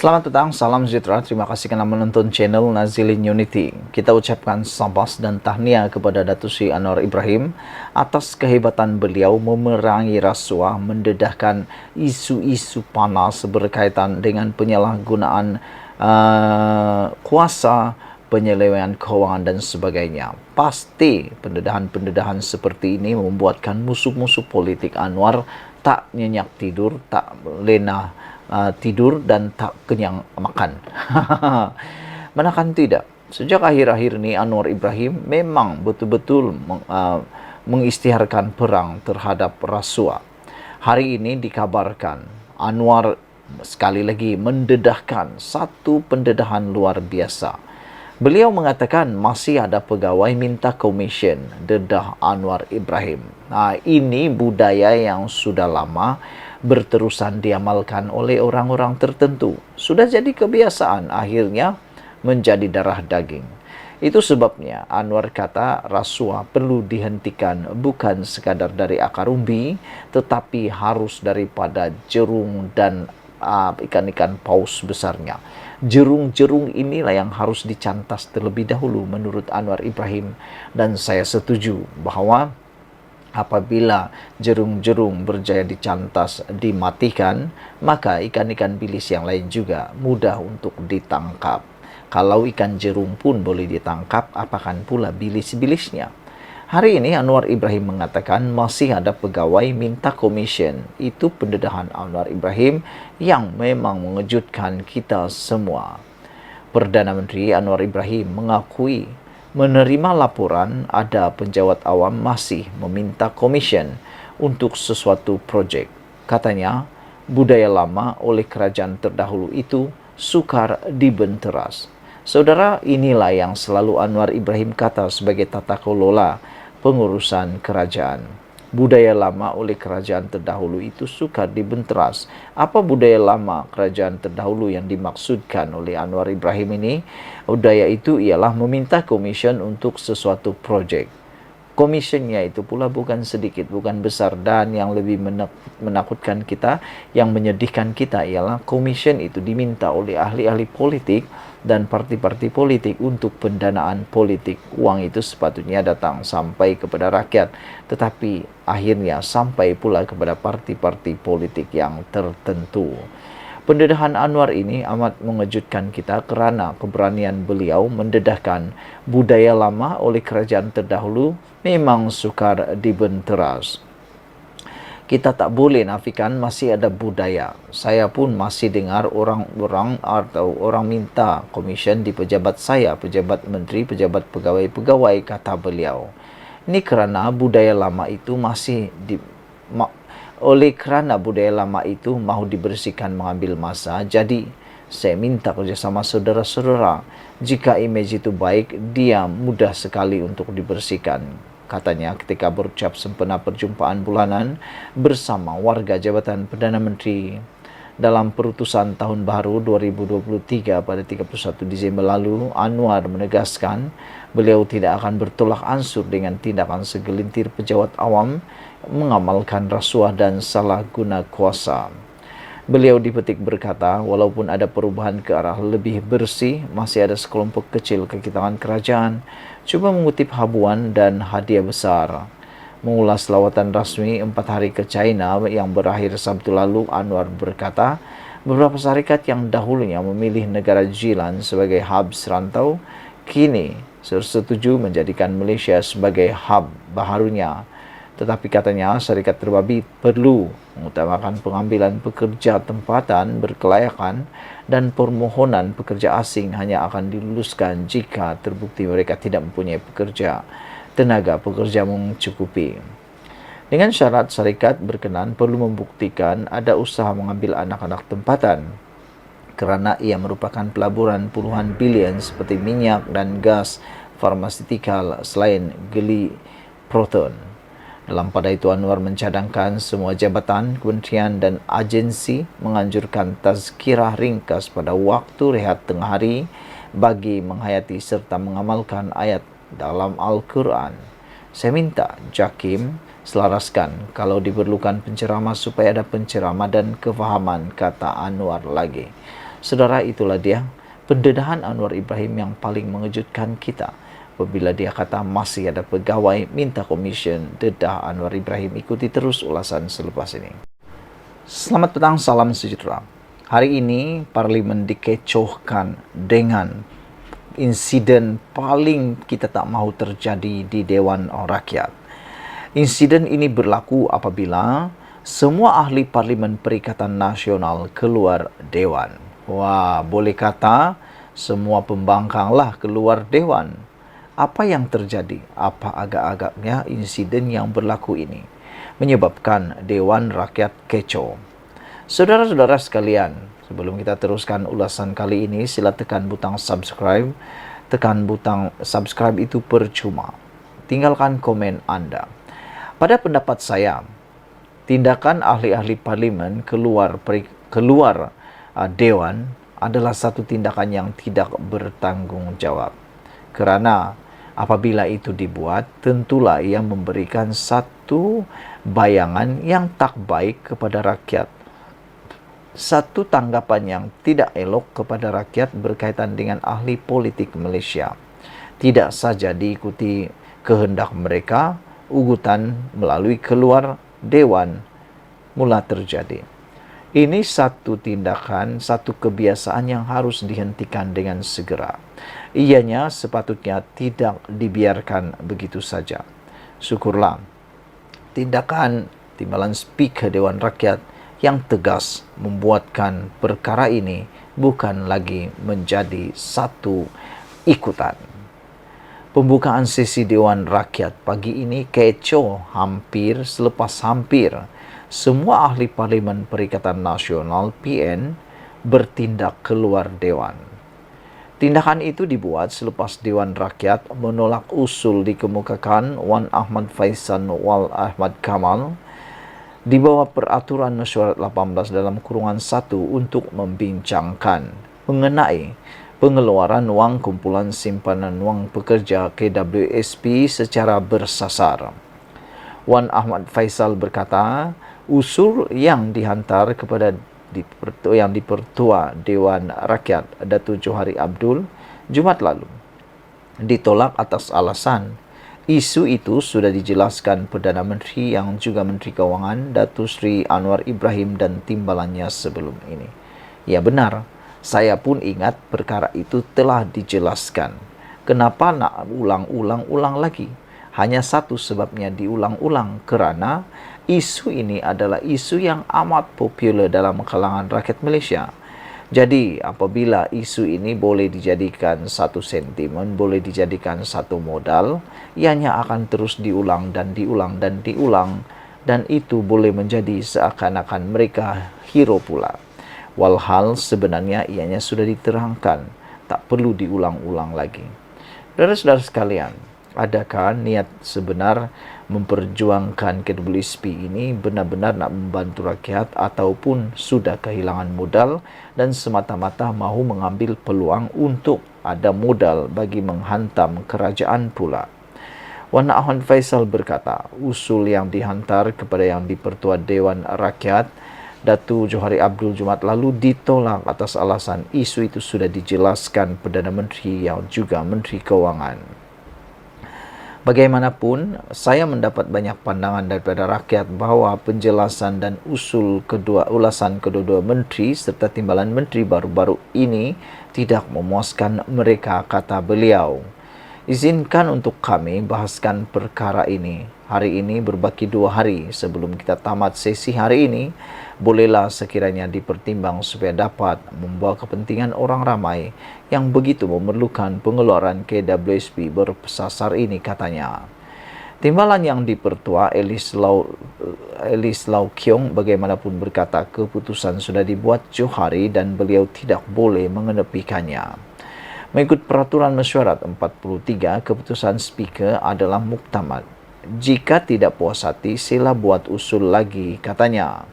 Selamat datang, salam sejahtera. Terima kasih karena menonton channel Nazilin Unity. Kita ucapkan sabas dan tahniah kepada Datuk Seri Anwar Ibrahim atas kehebatan beliau memerangi rasuah, mendedahkan isu-isu panas berkaitan dengan penyalahgunaan kuasa, penyelewengan kewangan dan sebagainya. Pasti pendedahan-pendedahan seperti ini membuatkan musuh-musuh politik Anwar tak nyenyak tidur, tak lena tidur dan tak kenyang makan. Manakan tidak, sejak akhir-akhir ini Anwar Ibrahim memang betul-betul mengisytiharkan perang terhadap rasuah. Hari ini dikabarkan Anwar sekali lagi mendedahkan satu pendedahan luar biasa. Beliau mengatakan masih ada pegawai minta komisen, dedah Anwar Ibrahim. Nah, ini budaya yang sudah lama berterusan diamalkan oleh orang-orang tertentu. Sudah jadi kebiasaan, akhirnya menjadi darah daging. Itu sebabnya Anwar kata rasuah perlu dihentikan bukan sekadar dari akar umbi, tetapi harus daripada jerung dan ikan-ikan paus besarnya. Jerung-jerung inilah yang harus dicantas terlebih dahulu menurut Anwar Ibrahim, dan saya setuju bahwa apabila jerung-jerung berjaya dicantas, dimatikan, maka ikan-ikan bilis yang lain juga mudah untuk ditangkap. Kalau ikan jerung pun boleh ditangkap, apakan pula bilis-bilisnya. Hari ini Anwar Ibrahim mengatakan masih ada pegawai minta komisen. Itu pendedahan Anwar Ibrahim yang memang mengejutkan kita semua. Perdana Menteri Anwar Ibrahim mengakui menerima laporan ada penjawat awam masih meminta komisen untuk sesuatu projek. Katanya, budaya lama oleh kerajaan terdahulu itu sukar dibenteras. Saudara, inilah yang selalu Anwar Ibrahim kata sebagai tata kelola pengurusan kerajaan. Budaya lama oleh kerajaan terdahulu itu sukar dibenteras. Apa budaya lama kerajaan terdahulu yang dimaksudkan oleh Anwar Ibrahim ini? Budaya itu ialah meminta komisen untuk sesuatu projek. Komisionnya itu pula bukan sedikit, bukan besar, dan yang lebih menakutkan kita, yang menyedihkan kita ialah komisen itu diminta oleh ahli-ahli politik dan parti-parti politik untuk pendanaan politik. Uang itu sepatutnya datang sampai kepada rakyat, tetapi akhirnya sampai pula kepada parti-parti politik yang tertentu. Pendedahan Anwar ini amat mengejutkan kita kerana keberanian beliau mendedahkan budaya lama oleh kerajaan terdahulu memang sukar dibenteras. Kita tak boleh nafikan masih ada budaya. Saya pun masih dengar orang-orang atau orang minta komisen di pejabat saya, pejabat menteri, pejabat pegawai-pegawai, kata beliau. Ini kerana budaya lama itu kerana budaya lama itu mahu dibersihkan mengambil masa, jadi saya minta kerjasama saudara-saudara. Jika imej itu baik, dia mudah sekali untuk dibersihkan, katanya ketika berucap sempena perjumpaan bulanan bersama warga Jabatan Perdana Menteri. Dalam perutusan Tahun Baru 2023 pada 31 Disember lalu, Anwar menegaskan beliau tidak akan bertolak ansur dengan tindakan segelintir pejabat awam mengamalkan rasuah dan salah guna kuasa. Beliau dipetik berkata, walaupun ada perubahan ke arah lebih bersih, masih ada sekelompok kecil kaki tangan kerajaan cuba mengutip habuan dan hadiah besar. Mengulas lawatan rasmi 4 hari ke China yang berakhir Sabtu lalu, Anwar berkata, beberapa syarikat yang dahulunya memilih negara jiran sebagai hub serantau, kini setuju menjadikan Malaysia sebagai hub baharunya. Tetapi katanya syarikat terbabit perlu mengutamakan pengambilan pekerja tempatan berkelayakan dan permohonan pekerja asing hanya akan diluluskan jika terbukti mereka tidak mempunyai tenaga pekerja mencukupi. Dengan syarat syarikat berkenan perlu membuktikan ada usaha mengambil anak-anak tempatan kerana ia merupakan pelaburan puluhan bilion seperti minyak dan gas farmasetikal selain geli proton. Dalam pada itu Anwar mencadangkan semua jabatan, kementerian dan agensi menganjurkan tazkirah ringkas pada waktu rehat tengah hari bagi menghayati serta mengamalkan ayat dalam Al-Quran. Saya minta JAKIM selaraskan kalau diperlukan penceramah supaya ada penceramah dan kefahaman, kata Anwar lagi. Saudara, itulah dia pendedahan Anwar Ibrahim yang paling mengejutkan kita. Apabila dia kata masih ada pegawai minta commission, dedah Anwar Ibrahim. Ikuti terus ulasan selepas ini. Selamat petang, salam sejahtera. Hari ini Parlimen dikecohkan dengan insiden paling kita tak mahu terjadi di Dewan Rakyat. Insiden ini berlaku apabila semua ahli Parlimen Perikatan Nasional keluar Dewan. Wah, boleh kata semua pembangkanglah keluar Dewan. Apa yang terjadi? Apa agak-agaknya insiden yang berlaku ini menyebabkan Dewan Rakyat kecoh? Saudara-saudara sekalian, sebelum kita teruskan ulasan kali ini, sila tekan butang subscribe. Tekan butang subscribe itu percuma. Tinggalkan komen Anda. Pada pendapat saya, tindakan ahli-ahli parlimen keluar Dewan adalah satu tindakan yang tidak bertanggung jawab. Kerana apabila itu dibuat, tentulah ia memberikan satu bayangan yang tak baik kepada rakyat. Satu tanggapan yang tidak elok kepada rakyat berkaitan dengan ahli politik Malaysia. Tidak saja diikuti kehendak mereka, ugutan melalui keluar Dewan mula terjadi. Ini satu tindakan, satu kebiasaan yang harus dihentikan dengan segera. Ianya sepatutnya tidak dibiarkan begitu saja. Syukurlah tindakan timbalan Speaker Dewan Rakyat yang tegas membuatkan perkara ini bukan lagi menjadi satu ikutan. Pembukaan sesi Dewan Rakyat pagi ini kecoh hampir selepas hampir semua ahli Parlimen Perikatan Nasional PN bertindak keluar Dewan. Tindakan itu dibuat selepas Dewan Rakyat menolak usul dikemukakan Wan Ahmad Faisal wal Ahmad Kamal di bawah Peraturan Mesyuarat 18 dalam kurungan 1 untuk membincangkan mengenai pengeluaran wang kumpulan simpanan wang pekerja KWSP secara bersasar. Wan Ahmad Faisal berkata, usul yang dihantar kepada yang dipertua Dewan Rakyat Datuk Johari Abdul Jumaat lalu ditolak atas alasan isu itu sudah dijelaskan Perdana Menteri yang juga Menteri Kewangan Datuk Seri Anwar Ibrahim dan timbalannya sebelum ini. Ya benar, saya pun ingat perkara itu telah dijelaskan. Kenapa nak ulang-ulang lagi? Hanya satu sebabnya diulang-ulang, kerana isu ini adalah isu yang amat popular dalam kalangan rakyat Malaysia. Jadi, apabila isu ini boleh dijadikan satu sentimen, boleh dijadikan satu modal, ianya akan terus diulang dan diulang dan diulang, dan itu boleh menjadi seakan-akan mereka hero pula. Walhal sebenarnya ianya sudah diterangkan, tak perlu diulang-ulang lagi. Saudara-saudara sekalian, adakah niat sebenar memperjuangkan KWSP ini benar-benar nak membantu rakyat ataupun sudah kehilangan modal dan semata-mata mahu mengambil peluang untuk ada modal bagi menghantam kerajaan pula? Wan Ahmad Faisal berkata, usul yang dihantar kepada yang dipertua Dewan Rakyat Datuk Johari Abdul Jumaat lalu ditolak atas alasan isu itu sudah dijelaskan Perdana Menteri yang juga Menteri Kewangan. Bagaimanapun, saya mendapat banyak pandangan daripada rakyat bahawa penjelasan dan ulasan kedua-dua menteri serta timbalan menteri baru-baru ini tidak memuaskan mereka, kata beliau. Izinkan untuk kami bahaskan perkara ini. Hari ini berbaki 2 hari sebelum kita tamat sesi hari ini. Bolehlah sekiranya dipertimbang supaya dapat membawa kepentingan orang ramai yang begitu memerlukan pengeluaran KWSP bersasar ini, katanya. Timbalan yang dipertua Elis Lau Kiong bagaimanapun berkata keputusan sudah dibuat Johari dan beliau tidak boleh mengenepikannya. Mengikut Peraturan Mesyuarat 43, keputusan Speaker adalah muktamad. Jika tidak puas hati, sila buat usul lagi, katanya.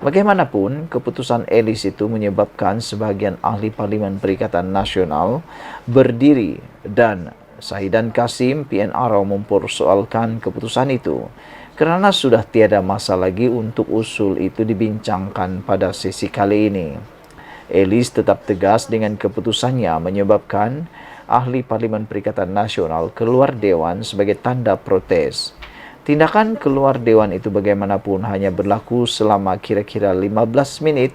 Bagaimanapun, keputusan Elis itu menyebabkan sebahagian ahli Parlimen Perikatan Nasional berdiri dan Sahidan Kasim PNR mempersoalkan keputusan itu kerana sudah tiada masa lagi untuk usul itu dibincangkan pada sesi kali ini. Elis tetap tegas dengan keputusannya menyebabkan ahli Parlimen Perikatan Nasional keluar Dewan sebagai tanda protes. Tindakan keluar Dewan itu bagaimanapun hanya berlaku selama kira-kira 15 menit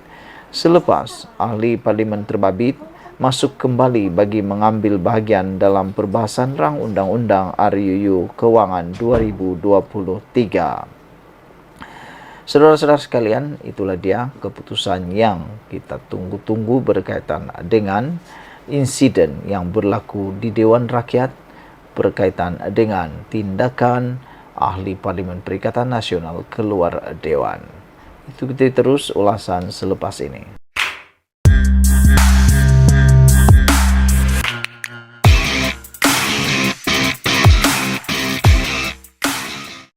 selepas ahli Parlimen terbabit masuk kembali bagi mengambil bahagian dalam perbahasan rang Undang-Undang RUU Kewangan 2023. Saudara-saudara sekalian, itulah dia keputusan yang kita tunggu-tunggu berkaitan dengan insiden yang berlaku di Dewan Rakyat berkaitan dengan tindakan ahli Parlimen Perikatan Nasional keluar Dewan. Itu kita terus ulasan selepas ini.